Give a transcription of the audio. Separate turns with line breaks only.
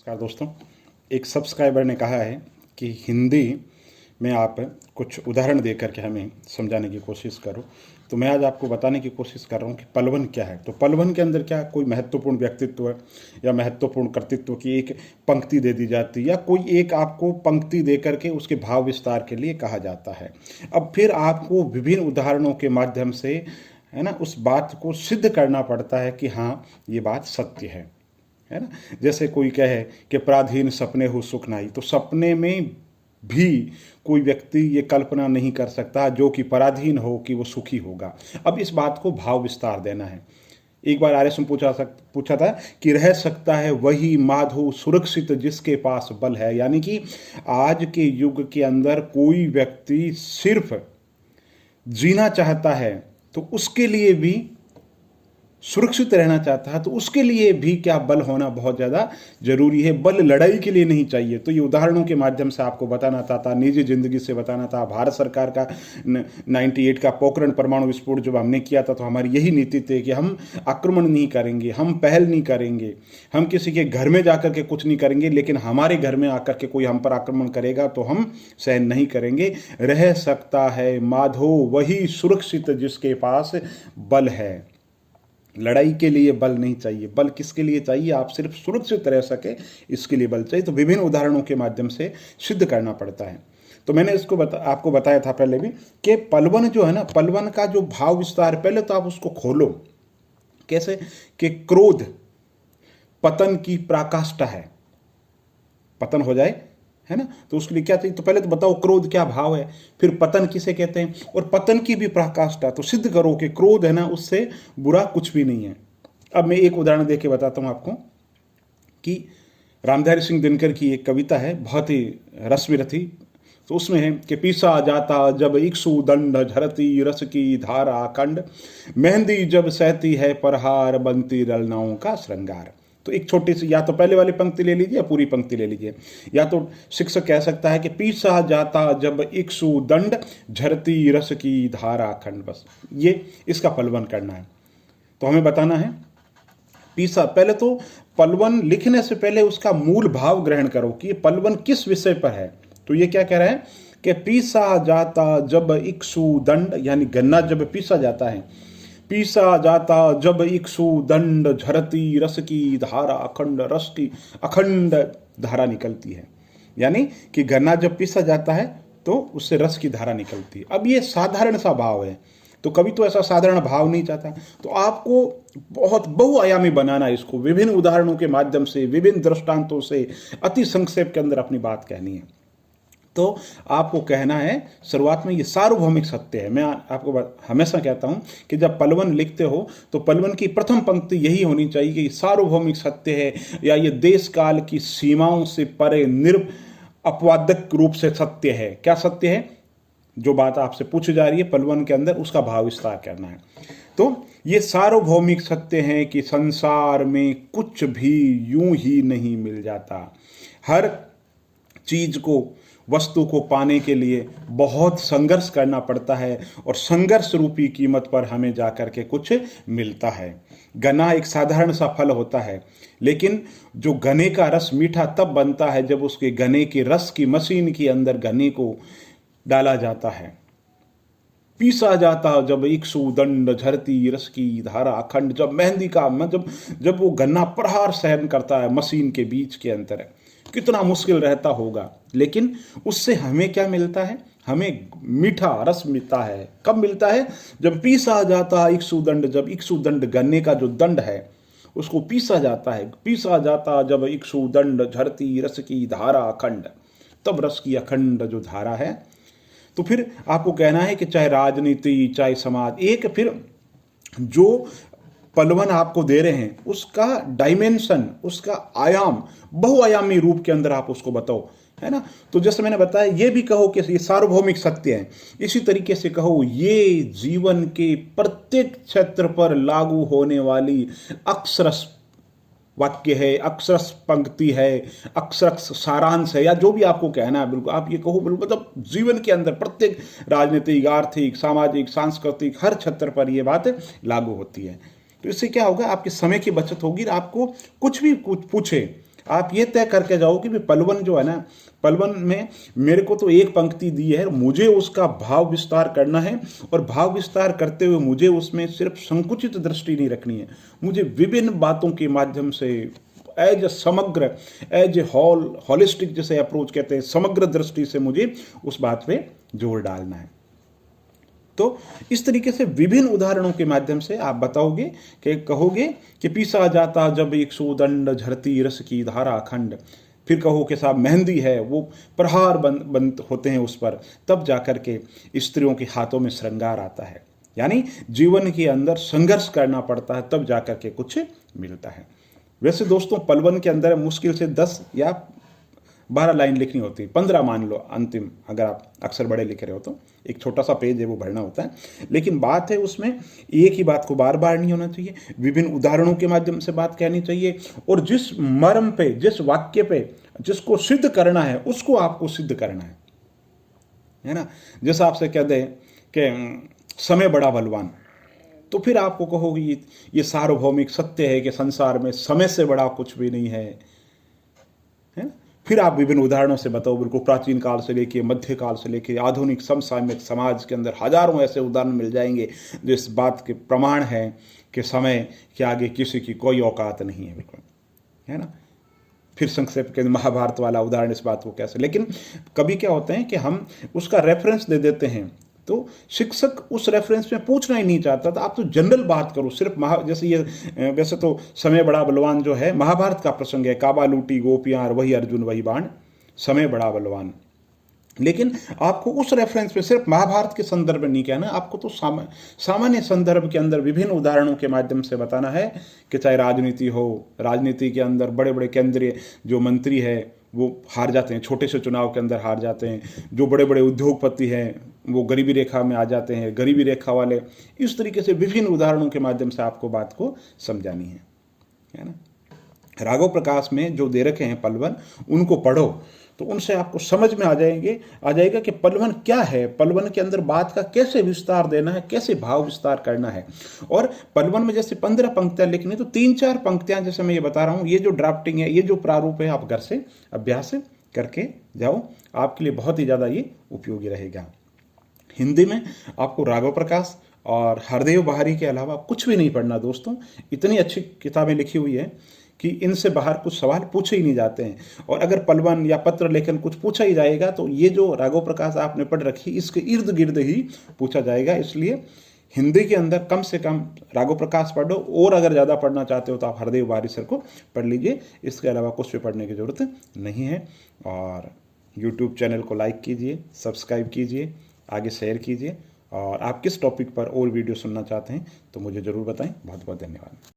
नमस्कार दोस्तों। एक सब्सक्राइबर ने कहा है कि हिंदी में आप कुछ उदाहरण दे करके हमें समझाने की कोशिश करो। तो मैं आज आपको बताने की कोशिश कर रहा हूँ कि पलवन क्या है। तो पलवन के अंदर क्या कोई महत्वपूर्ण व्यक्तित्व या महत्वपूर्ण कर्तृत्व की एक पंक्ति दे दी जाती है या कोई एक आपको पंक्ति दे करके उसके भाव विस्तार के लिए कहा जाता है। अब फिर आपको विभिन्न उदाहरणों के माध्यम से है ना उस बात को सिद्ध करना पड़ता है कि हाँ ये बात सत्य है ना। जैसे कोई कहे कि पराधीन सपने हो सुख नाही, तो सपने में भी कोई व्यक्ति ये कल्पना नहीं कर सकता जो कि पराधीन हो कि वो सुखी होगा। अब इस बात को भाव विस्तार देना है। एक बार आर्यस में पूछा था कि रह सकता है वही माधो सुरक्षित जिसके पास बल है। यानी कि आज के युग के अंदर कोई व्यक्ति सिर्फ जीना चाहता है तो उसके लिए भी सुरक्षित रहना चाहता है तो उसके लिए भी क्या बल होना बहुत ज़्यादा जरूरी है। बल लड़ाई के लिए नहीं चाहिए। तो ये उदाहरणों के माध्यम से आपको बताना था, निजी जिंदगी से बताना था। भारत सरकार का 98 का पोखरण परमाणु विस्फोट जब हमने किया था तो हमारी यही नीति थी कि हम आक्रमण नहीं करेंगे, हम पहल नहीं करेंगे, हम किसी के घर में जाकर के कुछ नहीं करेंगे, लेकिन हमारे घर में आकर के कोई हम पर आक्रमण करेगा तो हम सहन नहीं करेंगे। रह सकता है माधो वही सुरक्षित जिसके पास बल है। लड़ाई के लिए बल नहीं चाहिए। बल किसके लिए चाहिए? आप सिर्फ सुरक्षित रह सके इसके लिए बल चाहिए। तो विभिन्न उदाहरणों के माध्यम से सिद्ध करना पड़ता है। तो मैंने इसको आपको बताया था पहले भी कि पलवन जो है ना, पलवन का जो भाव विस्तार, पहले तो आप उसको खोलो। कैसे? कि क्रोध पतन की पराकाष्ठा है। पतन हो जाए है ना, तो उसके लिए क्या चाहिए? तो पहले तो बताओ क्रोध क्या भाव है, फिर पतन किसे कहते हैं, और पतन की भी पराकाष्ठा। तो सिद्ध करो कि क्रोध है ना उससे बुरा कुछ भी नहीं है। अब मैं एक उदाहरण देके बताता हूं आपको कि रामधारी सिंह दिनकर की एक कविता है, बहुत ही रसविरथी। तो उसमें है कि पीसा जाता जब इक्सु दंड झरती रस की धारा अखंड, मेहंदी जब सहती है परहार बनती रलनाओं का श्रृंगार। तो एक छोटी सी, या तो पहले वाली पंक्ति ले लीजिए या पूरी पंक्ति ले लीजिए। या तो शिक्षक कह सकता है कि पीसा जाता जब इक्सु दंड झरती रस की धारा अखंड। बस ये इसका पलवन करना है। तो हमें बताना है पीसा। पहले तो पलवन लिखने से पहले उसका मूल भाव ग्रहण करो कि ये पलवन किस विषय पर है। तो ये क्या कह रहा है कि पीसा जाता जब इक्सु दंड, यानी गन्ना जब पीसा जाता है, पीसा जाता जब इक्सु दंड झरती रस की धारा अखंड, रस की अखंड धारा निकलती है। यानी कि गन्ना जब पीसा जाता है तो उससे रस की धारा निकलती है। अब ये साधारण सा भाव है, तो कभी तो ऐसा साधारण भाव नहीं चाहता। तो आपको बहुत बहुआयामी बनाना है इसको, विभिन्न उदाहरणों के माध्यम से, विभिन्न दृष्टांतों से, अति संक्षेप के अंदर अपनी बात कहनी है। तो आपको कहना है शुरुआत में ये सार्वभौमिक सत्य है। मैं आपको हमेशा कहता हूं कि जब पलवन लिखते हो तो पलवन की प्रथम पंक्ति यही होनी चाहिए कि सार्वभौमिक सत्य है, या ये देश काल की सीमाओं से परे अपवादक रूप से सत्य है। क्या सत्य है? जो बात आपसे पूछी जा रही है पलवन के अंदर, उसका भाव विस्तार करना है। तो ये सार्वभौमिक सत्य है कि संसार में कुछ भी यूं ही नहीं मिल जाता। हर चीज को, वस्तु को पाने के लिए बहुत संघर्ष करना पड़ता है, और संघर्ष रूपी कीमत पर हमें जाकर के कुछ मिलता है। गन्ना एक साधारण सा फल होता है, लेकिन जो गन्ने का रस मीठा तब बनता है जब उसके गन्ने के रस की मशीन के अंदर गन्ने को डाला जाता है। पीसा जाता जब इक्सु दंड झरती रस की धारा अखंड, जब मेहंदी का जब वो गन्ना प्रहार सहन करता है मशीन के बीच के अंदर, कितना मुश्किल रहता होगा, लेकिन उससे हमें क्या मिलता है? हमें मीठा रस मिलता है। कब मिलता है? जब पीसा जाता इक्सु दंड, जब इक्सु दंड गन्ने का जो दंड है उसको पीसा जाता है। पीसा जाता जब इक्सु दंड झरती रस की धारा अखंड, तब रस की अखंड जो धारा है। तो फिर आपको कहना है कि चाहे राजनीति चाहे समाज, एक फिर जो पलवन आपको दे रहे हैं उसका डायमेंशन, उसका आयाम बहुआयामी रूप के अंदर आप उसको बताओ, है ना। तो जैसे मैंने बताया, ये भी कहो कि ये सार्वभौमिक सत्य है। इसी तरीके से कहो ये जीवन के प्रत्येक क्षेत्र पर लागू होने वाली अक्षरश वाक्य है, अक्षरश पंक्ति है, अक्षरश सारांश है, या जो भी आपको कहना है बिल्कुल आप ये कहो। बिल्कुल मतलब जीवन के अंदर प्रत्येक राजनीतिक, आर्थिक, सामाजिक, सांस्कृतिक हर क्षेत्र पर ये बात लागू होती है। तो इससे क्या होगा? आपके समय की बचत होगी। आपको कुछ भी पूछे आप ये तय करके जाओ कि पलवन जो है ना, पलवन में मेरे को तो एक पंक्ति दी है, मुझे उसका भाव विस्तार करना है, और भाव विस्तार करते हुए मुझे उसमें सिर्फ संकुचित दृष्टि नहीं रखनी है, मुझे विभिन्न बातों के माध्यम से एज ए समग्र, एज ए हॉलिस्टिक जैसे अप्रोच कहते हैं, समग्र दृष्टि से मुझे उस बात पे जोर डालना है। तो इस तरीके से विभिन्न उदाहरणों के माध्यम से आप बताओगे कि कहोगे कि पीसा जाता जब एक सोदंड झरती रस की धारा खंड, फिर कहो कि साहब मेहंदी है, वो प्रहार बंद होते हैं उस पर, तब जाकर के स्त्रियों के हाथों में श्रृंगार आता है। यानी जीवन के अंदर संघर्ष करना पड़ता है, तब जाकर के कुछ मिलता है। वैसे दोस्तों पलवन के अंदर मुश्किल से 10 या 12 लाइन लिखनी होती है, 15 मान लो अंतिम, अगर आप अक्षर बड़े लिख रहे हो तो एक छोटा सा पेज है वो भरना होता है। लेकिन बात है उसमें एक ही बात को बार बार नहीं होना चाहिए, विभिन्न उदाहरणों के माध्यम से बात कहनी चाहिए, और जिस मर्म पे, जिस वाक्य पे जिसको सिद्ध करना है उसको आपको सिद्ध करना है ना। जैसा आपसे कह दे कि समय बड़ा बलवान, तो फिर आपको कहोगे ये सार्वभौमिक सत्य है कि संसार में समय से बड़ा कुछ भी नहीं है ना। फिर आप विभिन्न उदाहरणों से बताओ, बिल्कुल प्राचीन काल से लेके मध्य काल से लेके आधुनिक समसामयिक समाज के अंदर हजारों ऐसे उदाहरण मिल जाएंगे जो इस बात के प्रमाण है कि समय के आगे किसी की कोई औकात नहीं है, बिल्कुल, है ना। फिर संक्षेप के महाभारत वाला उदाहरण इस बात को कैसे, लेकिन कभी क्या होता है कि हम उसका रेफरेंस दे देते हैं, तो शिक्षक उस रेफरेंस में पूछना ही नहीं चाहता था। आप तो जनरल बात करो, सिर्फ जैसे ये वैसे तो समय बड़ा बलवान जो है महाभारत का प्रसंग है, काबा लूटी गोपियां वही अर्जुन वही बाण, समय बड़ा बलवान, लेकिन आपको उस रेफरेंस में सिर्फ महाभारत के संदर्भ में नहीं कहना, आपको तो सामान्य संदर्भ के अंदर विभिन्न उदाहरणों के माध्यम से बताना है कि चाहे राजनीति हो, राजनीति के अंदर बड़े बड़े केंद्रीय जो मंत्री है वो हार जाते हैं, छोटे से चुनाव के अंदर हार जाते हैं, जो बड़े बड़े उद्योगपति हैं वो गरीबी रेखा में आ जाते हैं, गरीबी रेखा वाले, इस तरीके से विभिन्न उदाहरणों के माध्यम से आपको बात को समझानी है ना। राघव प्रकाश में जो दे रखे हैं पलवन, उनको पढ़ो तो उनसे आपको समझ में आ जाएगा कि पलवन क्या है, पलवन के अंदर बात का कैसे विस्तार देना है, कैसे भाव विस्तार करना है। और पलवन में जैसे 15 पंक्तियां लिखनी, तो 3-4 पंक्तियां जैसे मैं ये बता रहा हूं, ये जो ड्राफ्टिंग है, ये जो प्रारूप है, आप घर से अभ्यास करके जाओ, आपके लिए बहुत ही ज़्यादा ये उपयोगी रहेगा। हिंदी में आपको राघव प्रकाश और हरदेव बहारी के अलावा कुछ भी नहीं पढ़ना दोस्तों। इतनी अच्छी किताबें लिखी हुई है कि इनसे बाहर कुछ सवाल पूछे ही नहीं जाते हैं, और अगर पलवन या पत्र लेखन कुछ पूछा ही जाएगा तो ये जो राघव प्रकाश आपने पढ़ रखी इसके इर्द गिर्द ही पूछा जाएगा। इसलिए हिंदी के अंदर कम से कम राघव प्रकाश पढ़ो, और अगर ज़्यादा पढ़ना चाहते हो तो आप हरदेव बहारी सर को पढ़ लीजिए, इसके अलावा कुछ भी पढ़ने की ज़रूरत नहीं है। और यूट्यूब चैनल को लाइक कीजिए, सब्सक्राइब कीजिए, आगे शेयर कीजिए, और आप किस टॉपिक पर और वीडियो सुनना चाहते हैं तो मुझे ज़रूर बताएं। बहुत बहुत धन्यवाद।